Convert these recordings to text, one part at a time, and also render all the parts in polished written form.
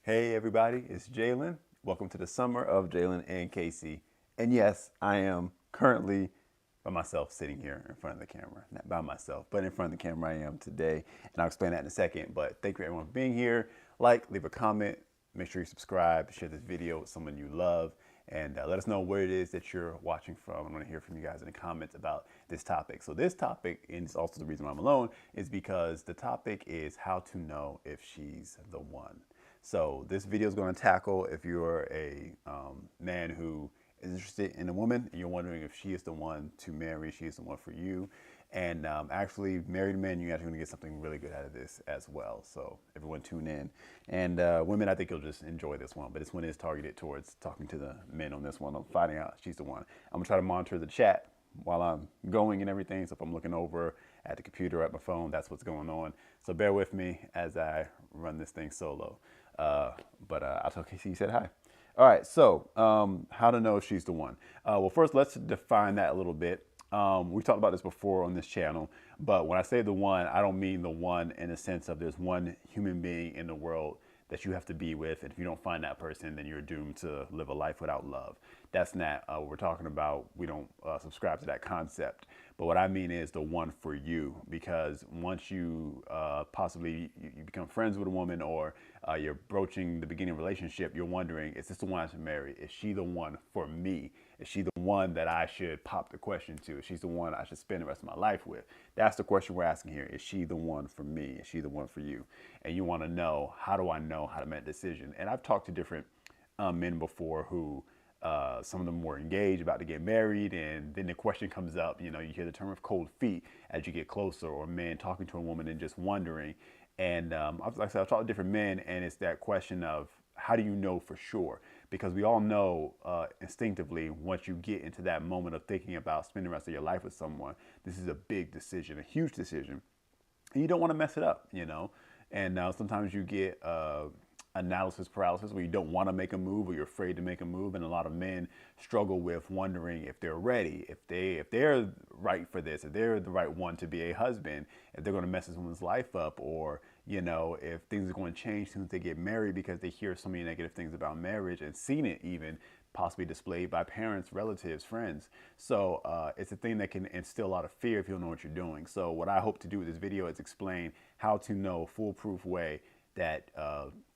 Hey everybody, it's Jalen. Welcome to the summer of Jalen and Cacie. And yes, I am currently by myself sitting here in front of the camera. Not by myself, but in front of the camera I am today. And I'll explain that in a second. But thank you everyone for being here. Like, leave a comment, make sure you subscribe, share this video with someone you love, and let us know where it is that you're watching from. I want to hear from you guys in the comments about this topic. So this topic, and it's also the reason why I'm alone, is because the topic is how to know if she's the one. So this video is going to tackle if you're a man who is interested in a woman and you're wondering if she is the one to marry, she is the one for you. And actually, married men, you're actually going to get something really good out of this as well. So everyone tune in. And women, I think you'll just enjoy this one. But this one is targeted towards talking to the men on this one. I'm finding out she's the one. I'm going to try to monitor the chat while I'm going and everything. So if I'm looking over at the computer, at my phone, that's what's going on. So bear with me as I run this thing solo. But I'll tell Cacie you said hi. All right, so how to know if she's the one. Well, first, let's define that a little bit. We've talked about this before on this channel, but when I say the one, I don't mean the one in the sense of there's one human being in the world that you have to be with, and if you don't find that person, then you're doomed to live a life without love. That's not what we're talking about. We don't subscribe to that concept. But what I mean is the one for you, because once you possibly you become friends with a woman, or you're broaching the beginning of a relationship, you're wondering, is this the one I should marry? Is she the one for me? Is she the one that I should pop the question to? Is she the one I should spend the rest of my life with? That's the question we're asking here. Is she the one for me? Is she the one for you? And you want to know, how do I know how to make a decision? And I've talked to different men before who some of them were engaged, about to get married, and then the question comes up, you hear the term of cold feet as you get closer, or men talking to a woman and just wondering. And like I said, I've talked to different men, and it's that question of, how do you know for sure? Because we all know instinctively, once you get into that moment of thinking about spending the rest of your life with someone, this is a big decision, a huge decision, and you don't want to mess it up, And sometimes you get analysis paralysis, where you don't want to make a move, or you're afraid to make a move. And a lot of men struggle with wondering if they're ready, if they're right for this, if they're the right one to be a husband, if they're going to mess this woman's life up, or if things are going to change as soon as they get married, because they hear so many negative things about marriage and seen it even possibly displayed by parents, relatives, friends. So it's a thing that can instill a lot of fear if you don't know what you're doing. So what I hope to do with this video is explain how to know a foolproof way that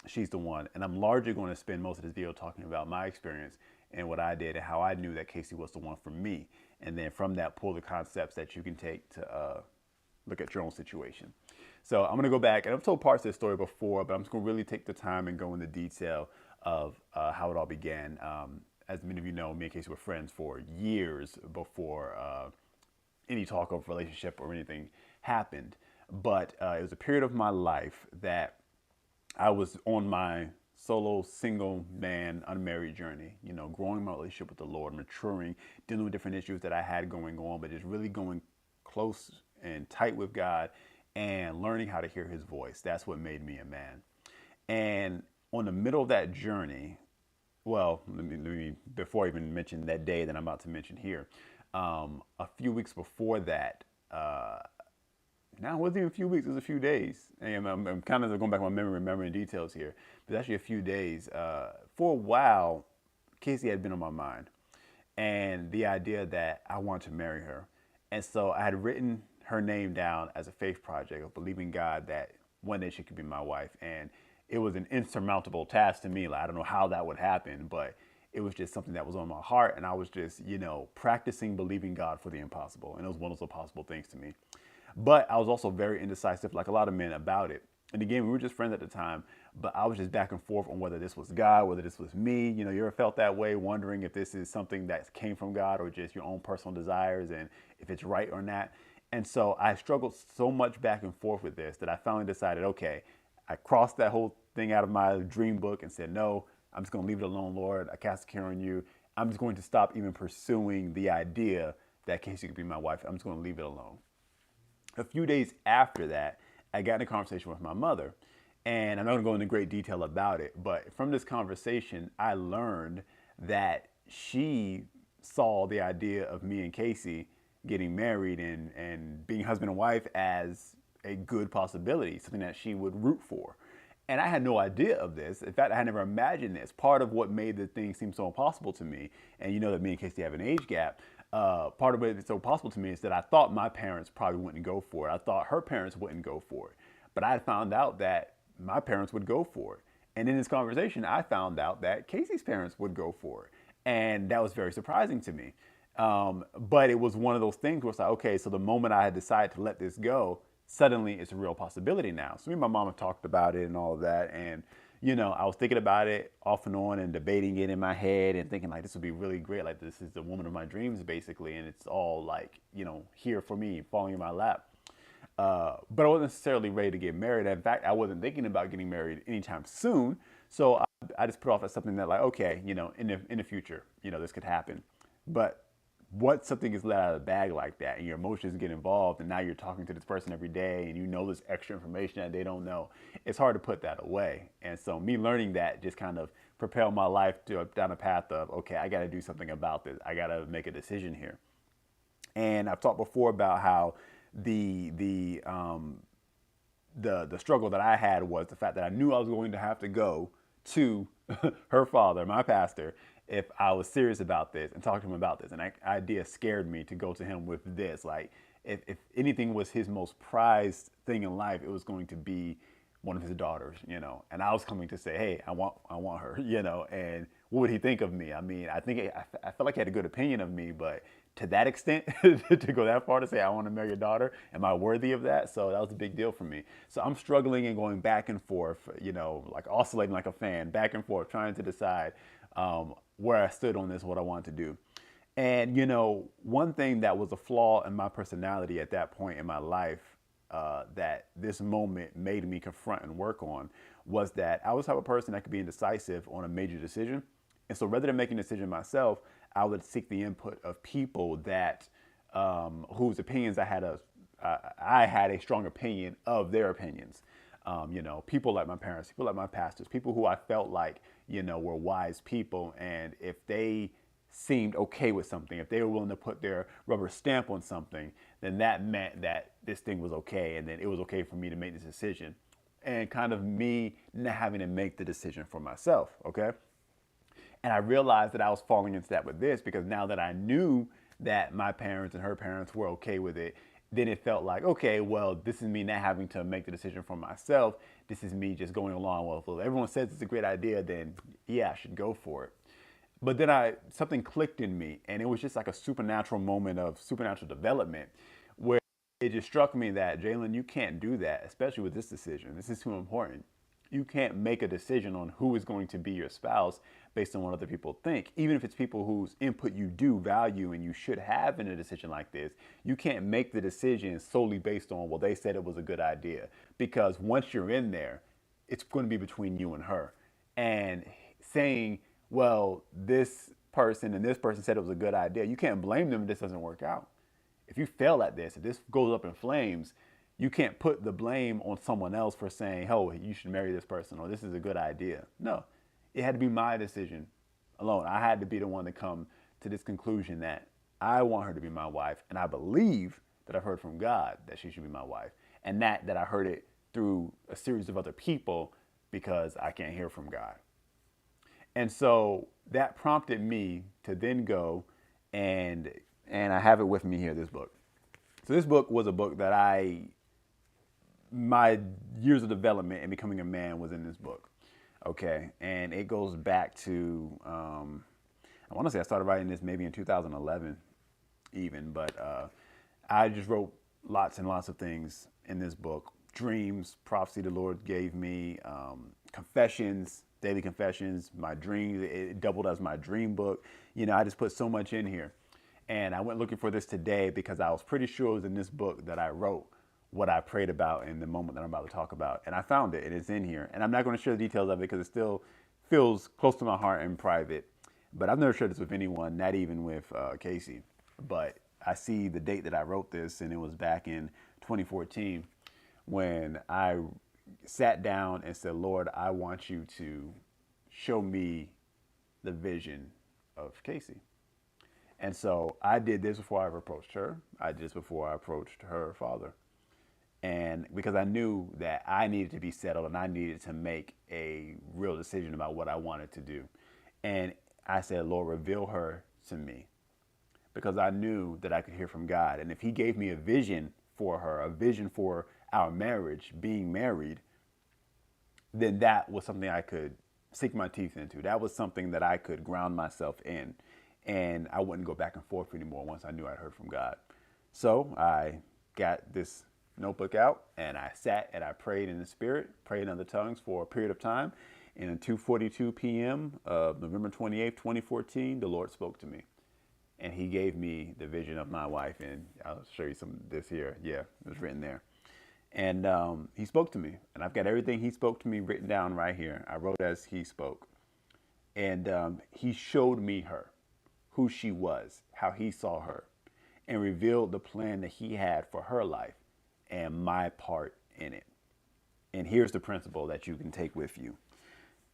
she's the one. And I'm largely going to spend most of this video talking about my experience and what I did and how I knew that Cacie was the one for me. And then from that, pull the concepts that you can take to look at your own situation. So I'm going to go back, and I've told parts of this story before, but I'm just going to really take the time and go into detail of how it all began. As many of you know, me and Cacie were friends for years before any talk of relationship or anything happened. But it was a period of my life that I was on my solo, single man, unmarried journey, growing my relationship with the Lord, maturing, dealing with different issues that I had going on, but just really going close and tight with God and learning how to hear his voice. That's what made me a man. And on the middle of that journey, well, let me before I even mention that day that I'm about to mention here, a few weeks before that, now it wasn't even a few weeks, it was a few days. And I'm kind of going back to my memory, remembering details here. But actually a few days. For a while, Cacie had been on my mind. And the idea that I wanted to marry her. And so I had written her name down as a faith project of believing God that one day she could be my wife. And it was an insurmountable task to me. Like, I don't know how that would happen, but it was just something that was on my heart. And I was just, practicing believing God for the impossible. And it was one of those impossible things to me. But I was also very indecisive, like a lot of men, about it. And again, we were just friends at the time, but I was just back and forth on whether this was God, whether this was me. You ever felt that way, wondering if this is something that came from God or just your own personal desires and if it's right or not. And so I struggled so much back and forth with this that I finally decided, okay, I crossed that whole thing out of my dream book and said, no, I'm just going to leave it alone, Lord. I cast a care on you. I'm just going to stop even pursuing the idea that Cacie could be my wife. I'm just going to leave it alone. A few days after that, I got in a conversation with my mother, and I'm not going to go into great detail about it, but from this conversation, I learned that she saw the idea of me and Cacie getting married and being husband and wife as a good possibility, something that she would root for. And I had no idea of this. In fact, I had never imagined this. Part of what made the thing seem so impossible to me, and you know that me and Cacie have an age gap, part of it that's so possible to me is that I thought my parents probably wouldn't go for it. I thought her parents wouldn't go for it. But I found out that my parents would go for it. And in this conversation, I found out that Cacie's parents would go for it. And that was very surprising to me. But it was one of those things where it's like, okay, so the moment I had decided to let this go, suddenly it's a real possibility now. So me and my mom have talked about it and all of that. And, you know, I was thinking about it off and on and debating it in my head and thinking like, this would be really great. Like, this is the woman of my dreams, basically. And it's all like, you know, here for me, falling in my lap. But I wasn't necessarily ready to get married. In fact, I wasn't thinking about getting married anytime soon. So I just put off as something that like, okay, you know, in the future, you know, this could happen. But once something is let out of the bag like that and your emotions get involved and now you're talking to this person every day and you know this extra information that they don't know, it's hard to put that away. And so me learning that just kind of propelled my life down a path of, okay, I got to do something about this. I got to make a decision here. And I've talked before about how the struggle that I had was the fact that I knew I was going to have to go to her father, my pastor, if I was serious about this and talk to him about this. And that idea scared me to go to him with this. Like, if anything was his most prized thing in life, it was going to be one of his daughters, you know. And I was coming to say, hey, I want her, you know. And what would he think of me? I mean, I felt like he had a good opinion of me, but to that extent, to go that far to say I want to marry your daughter, am I worthy of that? So that was a big deal for me. So I'm struggling and going back and forth, you know, like oscillating like a fan, back and forth, trying to decide where I stood on this, what I wanted to do. And, you know, one thing that was a flaw in my personality at that point in my life that this moment made me confront and work on was that I was the type of person that could be indecisive on a major decision. And so rather than making a decision myself, I would seek the input of people that whose opinions I had a strong opinion of their opinions. You know, people like my parents, people like my pastors, people who I felt like, you know, were wise people. And if they seemed okay with something, if they were willing to put their rubber stamp on something, then that meant that this thing was okay. And then it was okay for me to make this decision and kind of me not having to make the decision for myself. Okay. And I realized that I was falling into that with this because now that I knew that my parents and her parents were okay with it, then it felt like, okay, well, this is me not having to make the decision for myself. This is me just going along. Well, if everyone says it's a great idea, then yeah, I should go for it. But then something clicked in me, and it was just like a supernatural moment of supernatural development where it just struck me that, Jalen, you can't do that, especially with this decision. This is too important. You can't make a decision on who is going to be your spouse based on what other people think. Even if it's people whose input you do value and you should have in a decision like this, you can't make the decision solely based on, well, they said it was a good idea. Because once you're in there, it's going to be between you and her. And saying, well, this person and this person said it was a good idea, you can't blame them if this doesn't work out. If you fail at this, if this goes up in flames, you can't put the blame on someone else for saying, oh, you should marry this person or this is a good idea. No, it had to be my decision alone. I had to be the one to come to this conclusion that I want her to be my wife. And I believe that I've heard from God that she should be my wife. And that I heard it through a series of other people because I can't hear from God. And so that prompted me to then go and I have it with me here, this book. So this book was a book that my years of development and becoming a man was in this book. Okay. And it goes back to, I want to say I started writing this maybe in 2011 even, but I just wrote lots and lots of things in this book. Dreams, prophecy the Lord gave me, confessions, daily confessions, my dreams. It doubled as my dream book. You know, I just put so much in here. And I went looking for this today because I was pretty sure it was in this book that I wrote what I prayed about in the moment that I'm about to talk about. And I found it, and it's in here. And I'm not going to share the details of it because it still feels close to my heart and private. But I've never shared this with anyone, not even with Cacie. But I see the date that I wrote this, and it was back in 2014 when I sat down and said, Lord, I want you to show me the vision of Cacie. And so I did this before I ever approached her. I did this before I approached her father. And because I knew that I needed to be settled and I needed to make a real decision about what I wanted to do. And I said, Lord, reveal her to me, because I knew that I could hear from God. And if he gave me a vision for her, a vision for our marriage, being married, then that was something I could sink my teeth into. That was something that I could ground myself in. And I wouldn't go back and forth anymore once I knew I'd heard from God. So I got this notebook out and I sat and I prayed in the spirit, prayed in other tongues for a period of time. And at 2:42 p.m. of November 28th, 2014, the Lord spoke to me. And he gave me the vision of my wife. And I'll show you some of this here. Yeah, it was written there. And he spoke to me. And I've got everything he spoke to me written down right here. I wrote as he spoke. And he showed me her, who she was, how he saw her, and revealed the plan that he had for her life and my part in it. And here's the principle that you can take with you.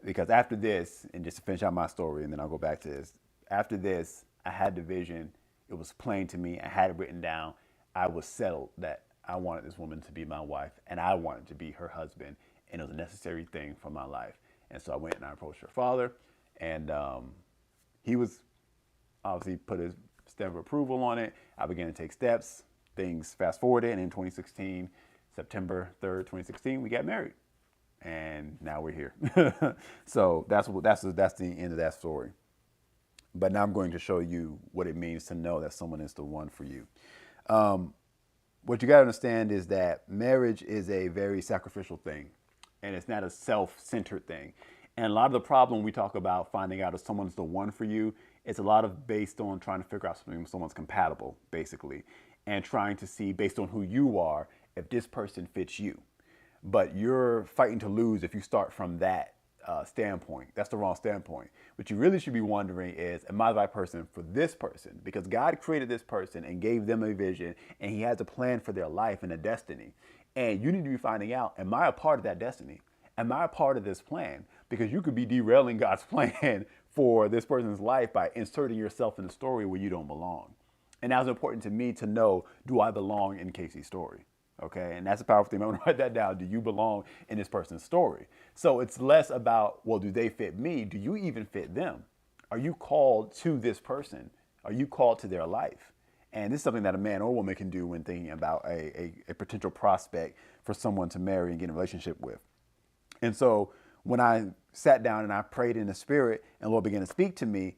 Because after this, and just to finish out my story, and then I'll go back to this. After this, I had the vision. It was plain to me. I had it written down. I was settled that I wanted this woman to be my wife, and I wanted to be her husband, and it was a necessary thing for my life. And so I went and I approached her father, and he was obviously put his stamp of approval on it. I began to take steps. Things fast forwarded, and in 2016, September 3rd, 2016, we got married. And now we're here. So that's the end of that story. But now I'm going to show you what it means to know that someone is the one for you. What you got to understand is that marriage is a very sacrificial thing, and it's not a self-centered thing. And a lot of the problem we talk about finding out if someone's the one for you, it's a lot of based on trying to figure out if someone's compatible, basically, and trying to see based on who you are if this person fits you. But you're fighting to lose if you start from that standpoint. That's the wrong standpoint. What you really should be wondering is, am I the right person for this person? Because God created this person and gave them a vision, and he has a plan for their life and a destiny. And you need to be finding out, am I a part of that destiny? Am I a part of this plan? Because you could be derailing God's plan for this person's life by inserting yourself in the story where you don't belong. And that was important to me to know, do I belong in Cacie's story? Okay, and that's a powerful thing. I'm gonna write that down. Do you belong in this person's story? So it's less about, well, do they fit me? Do you even fit them? Are you called to this person? Are you called to their life? And this is something that a man or woman can do when thinking about a potential prospect for someone to marry and get in a relationship with. And so when I sat down and I prayed in the spirit and the Lord began to speak to me,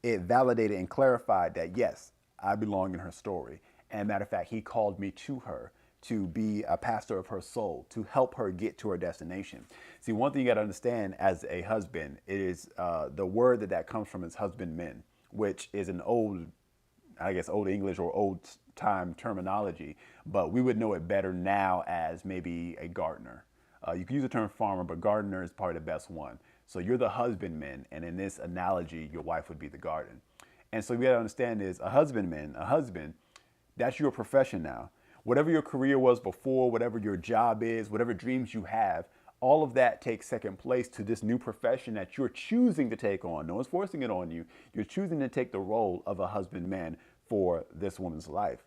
it validated and clarified that, yes, I belong in her story. And matter of fact, he called me to her to be a pastor of her soul, to help her get to her destination. See, one thing you got to understand as a husband, it is the word that comes from is husbandmen, which is an old English or old time terminology, but we would know it better now as maybe a gardener. You can use the term farmer, but gardener is probably the best one. So you're the husbandman, and in this analogy, your wife would be the garden. And so we got to understand is a husband, that's your profession now. Whatever your career was before, whatever your job is, whatever dreams you have, all of that takes second place to this new profession that you're choosing to take on. No one's forcing it on you. You're choosing to take the role of a husbandman for this woman's life.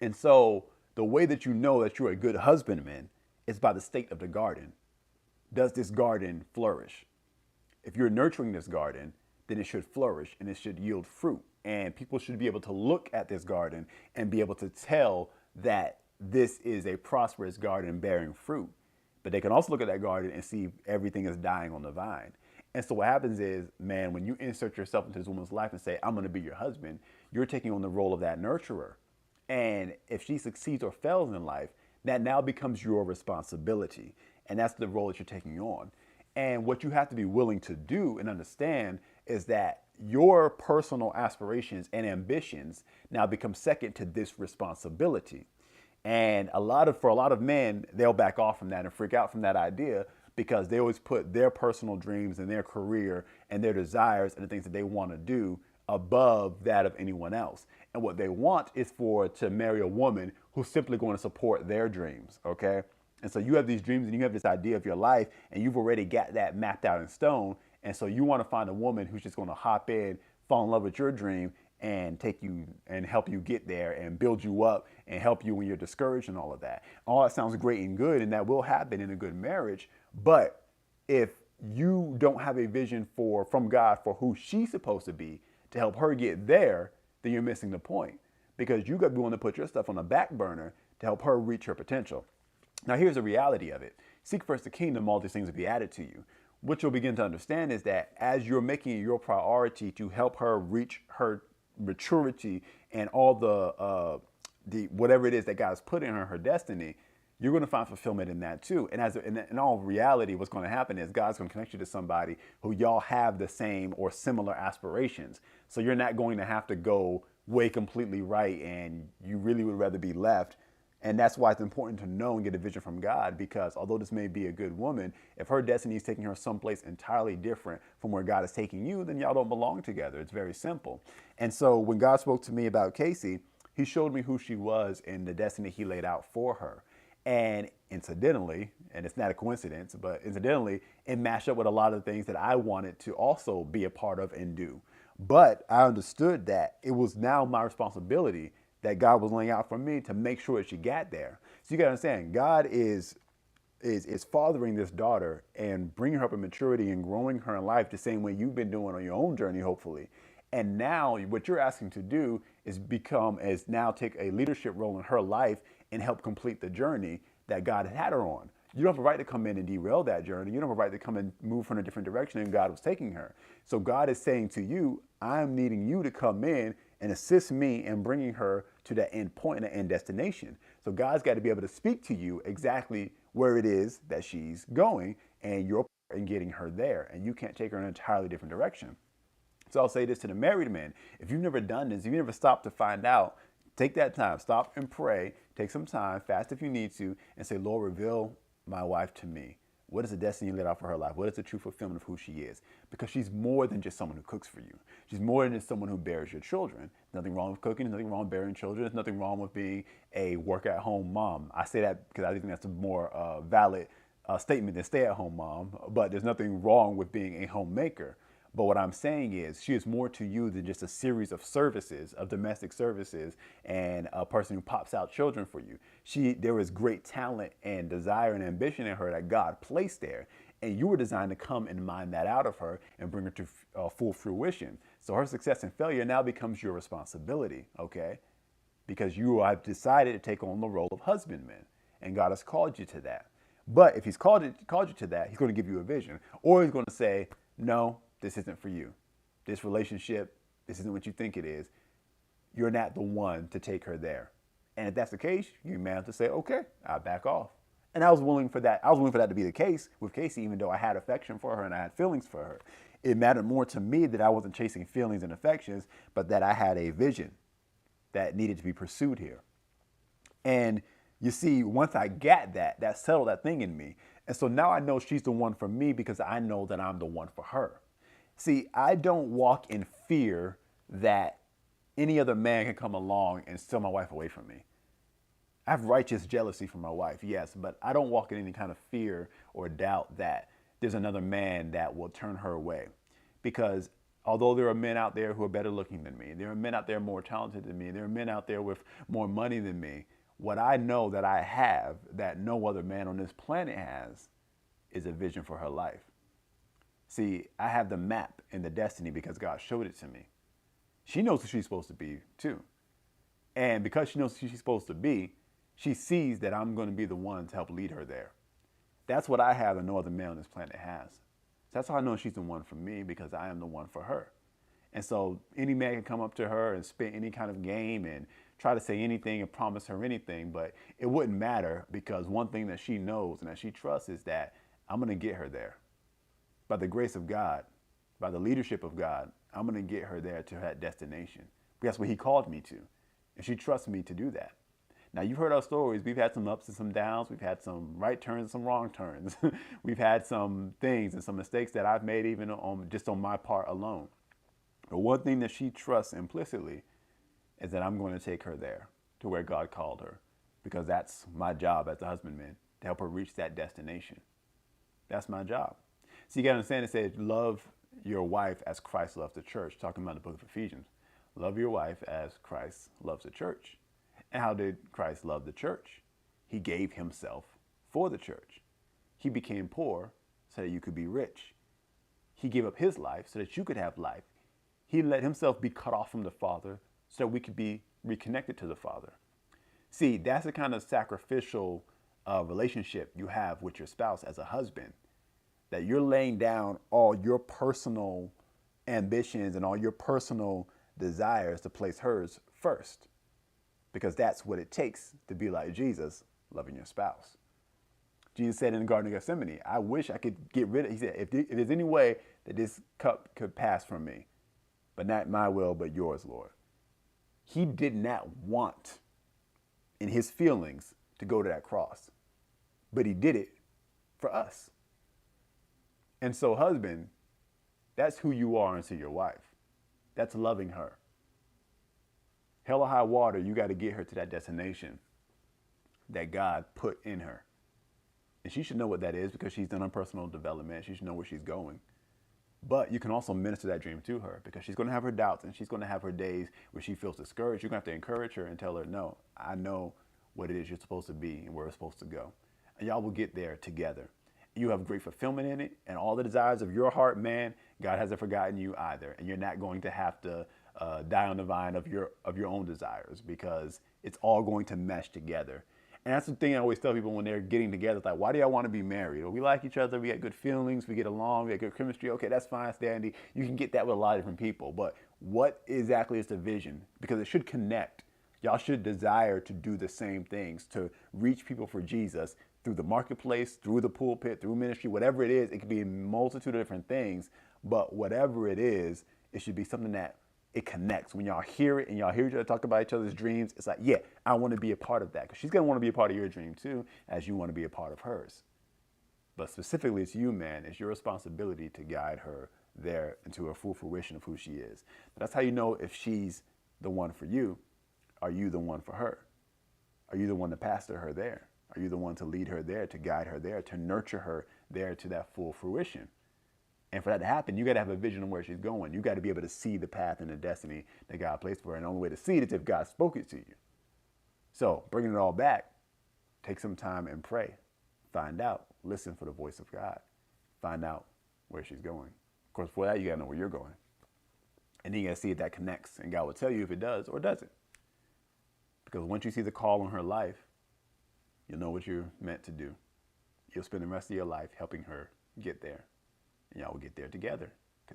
And so the way that you know that you're a good husbandman is by the state of the garden. Does this garden flourish? If you're nurturing this garden, then it should flourish and it should yield fruit. And people should be able to look at this garden and be able to tell that this is a prosperous garden bearing fruit. But they can also look at that garden and see everything is dying on the vine. And so what happens is, man, when you insert yourself into this woman's life and say, I'm going to be your husband, you're taking on the role of that nurturer. And if she succeeds or fails in life, that now becomes your responsibility. And that's the role that you're taking on. And what you have to be willing to do and understand is that your personal aspirations and ambitions now become second to this responsibility. And for a lot of men, they'll back off from that and freak out from that idea because they always put their personal dreams and their career and their desires and the things that they want to do above that of anyone else. And what they want is to marry a woman who's simply going to support their dreams, okay? And so you have these dreams and you have this idea of your life and you've already got that mapped out in stone. And so you want to find a woman who's just going to hop in, fall in love with your dream, and take you and help you get there and build you up and help you when you're discouraged and all of that. All that sounds great and good, and that will happen in a good marriage. But if you don't have a vision from God for who she's supposed to be to help her get there, then you're missing the point, because you got to be willing to put your stuff on the back burner to help her reach her potential. Now, here's the reality of it. Seek first the kingdom, all these things will be added to you. What you'll begin to understand is that as you're making it your priority to help her reach her maturity and all the whatever it is that God has put in her destiny, you're going to find fulfillment in that too. And in all reality, what's going to happen is God's going to connect you to somebody who y'all have the same or similar aspirations. So you're not going to have to go way completely right, and you really would rather be left. And that's why it's important to know and get a vision from God, because although this may be a good woman, if her destiny is taking her someplace entirely different from where God is taking you, then y'all don't belong together. It's very simple. And so when God spoke to me about Cacie, he showed me who she was and the destiny he laid out for her. And incidentally, and it's not a coincidence, but incidentally, it matched up with a lot of the things that I wanted to also be a part of and do. But I understood that it was now my responsibility that God was laying out for me to make sure that she got there. So you got to understand, God is fathering this daughter and bringing her up in maturity and growing her in life the same way you've been doing on your own journey, hopefully. And now what you're asking to do is now take a leadership role in her life and help complete the journey that God had her on. You don't have a right to come in and derail that journey. You don't have a right to come and move her in a different direction than God was taking her. So God is saying to you, I'm needing you to come in and assist me in bringing her to that end point and the end destination. So God's got to be able to speak to you exactly where it is that she's going, and you're in getting her there. And you can't take her in an entirely different direction. So I'll say this to the married men. If you've never done this, if you've never stopped to find out, take that time, stop and pray, take some time, fast if you need to, and say, Lord, reveal my wife to me. What is the destiny you laid out for her life? What is the true fulfillment of who she is? Because she's more than just someone who cooks for you. She's more than just someone who bears your children. Nothing wrong with cooking. There's nothing wrong with bearing children. There's nothing wrong with being a work-at-home mom. I say that because I think that's a more valid statement than stay-at-home mom. But there's nothing wrong with being a homemaker. But what I'm saying is she is more to you than just a series of services, of domestic services, and a person who pops out children for you. There is great talent and desire and ambition in her that God placed there. And you were designed to come and mine that out of her and bring her to full fruition. So her success and failure now becomes your responsibility, okay? Because you have decided to take on the role of husbandman, and God has called you to that. But if he's called you to that, he's going to give you a vision. Or he's going to say, no, this isn't for you. This relationship, this isn't what you think it is. You're not the one to take her there. And if that's the case, you may have to say, okay, I'll back off. And I was willing for that. I was willing for that to be the case with Cacie, even though I had affection for her and I had feelings for her. It mattered more to me that I wasn't chasing feelings and affections, but that I had a vision that needed to be pursued here. And you see, once I got that settled that thing in me. And so now I know she's the one for me because I know that I'm the one for her. See, I don't walk in fear that any other man can come along and steal my wife away from me. I have righteous jealousy for my wife, yes, but I don't walk in any kind of fear or doubt that there's another man that will turn her away. Because although there are men out there who are better looking than me, there are men out there more talented than me, there are men out there with more money than me, what I know that I have that no other man on this planet has is a vision for her life. See, I have the map and the destiny because God showed it to me. She knows who she's supposed to be too. And because she knows who she's supposed to be, she sees that I'm going to be the one to help lead her there. That's what I have that no other man on this planet has. That's how I know she's the one for me, because I am the one for her. And so any man can come up to her and spit any kind of game and try to say anything and promise her anything, but it wouldn't matter, because one thing that she knows and that she trusts is that I'm going to get her there. By the grace of God, by the leadership of God, I'm going to get her there to that destination. That's what he called me to. And she trusts me to do that. Now, you've heard our stories. We've had some ups and some downs. We've had some right turns and some wrong turns. We've had some things and some mistakes that I've made even just on my part alone. But one thing that she trusts implicitly is that I'm going to take her there to where God called her, because that's my job as a husbandman, to help her reach that destination. That's my job. So you got to understand, it says, love your wife as Christ loved the church, talking about the book of Ephesians. Love your wife as Christ loves the church. And how did Christ love the church? He gave himself for the church. He became poor so that you could be rich. He gave up his life so that you could have life. He let himself be cut off from the Father so that we could be reconnected to the Father. See, that's the kind of sacrificial relationship you have with your spouse as a husband, that you're laying down all your personal ambitions and all your personal desires to place hers first, because that's what it takes to be like Jesus, loving your spouse. Jesus said in the Garden of Gethsemane, I wish I could get rid of, he said, if there's any way that this cup could pass from me, but not my will, but yours, Lord. He did not want in his feelings to go to that cross, but he did it for us. And so, husband, that's who you are unto your wife. That's loving her. Hell or high water, you got to get her to that destination that God put in her. And she should know what that is because she's done her personal development. She should know where she's going. But you can also minister that dream to her because she's going to have her doubts and she's going to have her days where she feels discouraged. You're going to have to encourage her and tell her, no, I know what it is you're supposed to be and where it's supposed to go. And y'all will get there together. You have great fulfillment in it, and all the desires of your heart, man, God hasn't forgotten you either. And you're not going to have to die on the vine of your own desires because it's all going to mesh together. And that's the thing I always tell people when they're getting together. It's like, why do y'all want to be married? Well, we like each other. We got good feelings. We get along. We got good chemistry. Okay, that's fine, it's dandy. You can get that with a lot of different people. But what exactly is the vision? Because it should connect. Y'all should desire to do the same things, to reach people for Jesus through the marketplace, through the pulpit, through ministry, whatever it is. It could be a multitude of different things. But whatever it is, it should be something that it connects. When y'all hear it and y'all hear each other talk about each other's dreams, it's like, yeah, I want to be a part of that. Because she's going to want to be a part of your dream too, as you want to be a part of hers. But specifically, it's you, man. It's your responsibility to guide her there into a full fruition of who she is. That's how you know if she's the one for you. Are you the one for her? Are you the one to pastor her there? Are you the one to lead her there, to guide her there, to nurture her there to that full fruition? And for that to happen, you got to have a vision of where she's going. You got to be able to see the path and the destiny that God placed for her. And the only way to see it is if God spoke it to you. So bringing it all back, take some time and pray. Find out. Listen for the voice of God. Find out where she's going. Of course, for that, you got to know where you're going. And then you got to see if that connects. And God will tell you if it does or doesn't. Because once you see the call on her life, you'll know what you're meant to do. You'll spend the rest of your life helping her get there. And y'all will get there together.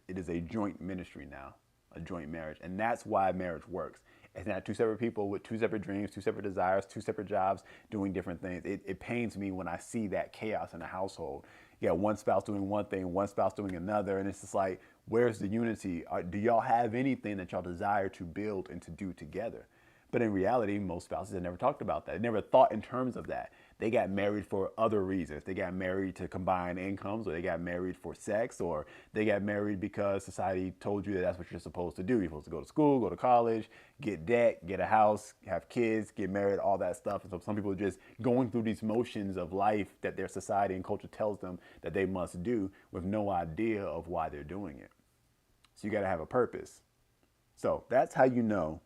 It is a joint ministry now, a joint marriage. And that's why marriage works. It's not two separate people with two separate dreams, two separate desires, two separate jobs, doing different things. It pains me when I see that chaos in a household. You got one spouse doing one thing, one spouse doing another. And it's just like, where's the unity? Do y'all have anything that y'all desire to build and to do together? But in reality, most spouses have never talked about that. They never thought in terms of that. They got married for other reasons. They got married to combine incomes, or they got married for sex, or they got married because society told you that that's what you're supposed to do. You're supposed to go to school, go to college, get debt, get a house, have kids, get married, all that stuff. And so some people are just going through these motions of life that their society and culture tells them that they must do with no idea of why they're doing it. So you got to have a purpose. So that's how you know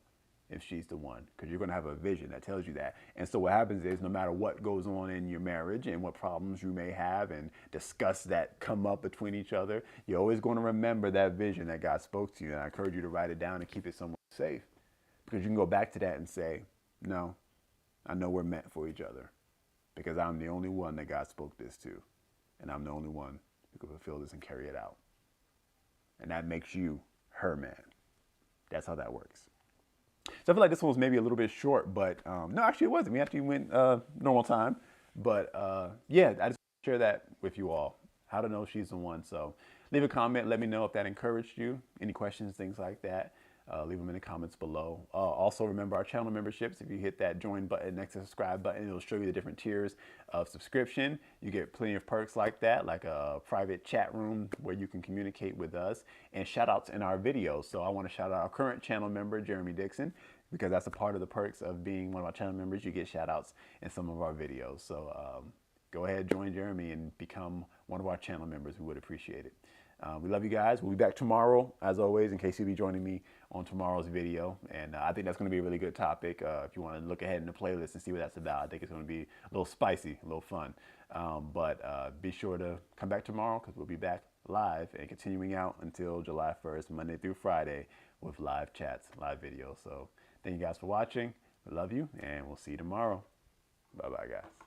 if she's the one, because you're going to have a vision that tells you that. And so what happens is no matter what goes on in your marriage and what problems you may have and discuss that come up between each other, you're always going to remember that vision that God spoke to you. And I encourage you to write it down and keep it somewhere safe, because you can go back to that and say, no, I know we're meant for each other because I'm the only one that God spoke this to. And I'm the only one who can fulfill this and carry it out. And that makes you her man. That's how that works. So I feel like this one was maybe a little bit short, but no, actually it wasn't. We actually went normal time. But yeah, I just want to share that with you all, how to know she's the one. So leave a comment. Let me know if that encouraged you. Any questions, things like that. Leave them in the comments below. Also, remember our channel memberships. If you hit that join button next to the subscribe button, it'll show you the different tiers of subscription. You get plenty of perks like that, like a private chat room where you can communicate with us, and shout outs in our videos. So I want to shout out our current channel member, Jeremy Dixon, because that's a part of the perks of being one of our channel members. You get shout outs in some of our videos. So go ahead, join Jeremy and become one of our channel members. We would appreciate it. We love you guys. We'll be back tomorrow, as always, and Cacie will be joining me on tomorrow's video. And I think that's going to be a really good topic. If you want to look ahead in the playlist and see what that's about, I think it's going to be a little spicy, a little fun. But be sure to come back tomorrow because we'll be back live and continuing out until July 1st, Monday through Friday, with live chats, live videos. So thank you guys for watching. We love you, and we'll see you tomorrow. Bye-bye, guys.